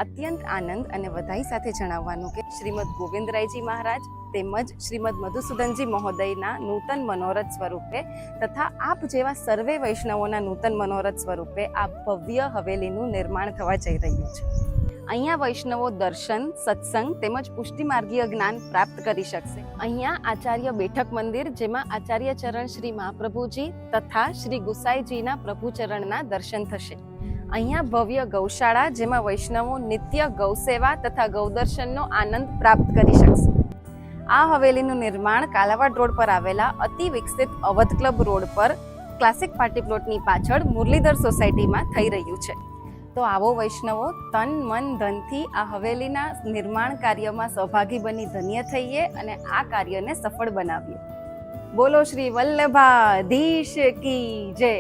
અત્યંત આનંદ અને વધાઈ સાથે જણાવવાનું કે શ્રીમદ ગોવિંદરાયજી મહારાજ તેમજ શ્રીમદ મધુસૂદનજી મહોદયના નૂતન મનોરથ સ્વરૂપે તથા આપ જેવા સર્વે વૈષ્ણવોના નૂતન મનોરથ સ્વરૂપે આ ભવ્ય હવેલીનું નિર્માણ થવા જઈ રહ્યું છે. અહીંયા વૈષ્ણવો દર્શન, સત્સંગ તેમજ પુષ્ટિમાર્ગીય જ્ઞાન પ્રાપ્ત કરી શકશે. અહીંયા આચાર્ય બેઠક મંદિર, જેમાં આચાર્ય ચરણ શ્રી મહાપ્રભુજી તથા શ્રી ગુસાઈજીના પ્રભુચરણના દર્શન થશે. અહીંયા ભવ્ય ગૌશાળા, જેમાં વૈષ્ણવો નિત્ય ગૌસેવા તથા ગૌદર્શનનો આનંદ પ્રાપ્ત કરી શકશે. આ હવેલીનું નિર્માણ કાલાવાડ રોડ પર આવેલા અતિ વિકસિત અવધ ક્લબ રોડ પર ક્લાસિક પાર્ટી પ્લોટની પાછળ મુરલીધર સોસાયટીમાં થઈ રહ્યું છે. તો આવો વૈષ્ણવો તન મન ધનથી આ હવેલીના નિર્માણ કાર્યમાં સહભાગી બની ધન્ય થઈએ અને આ કાર્યને સફળ બનાવીએ. બોલો શ્રી વલ્લભાધીશ કી જય.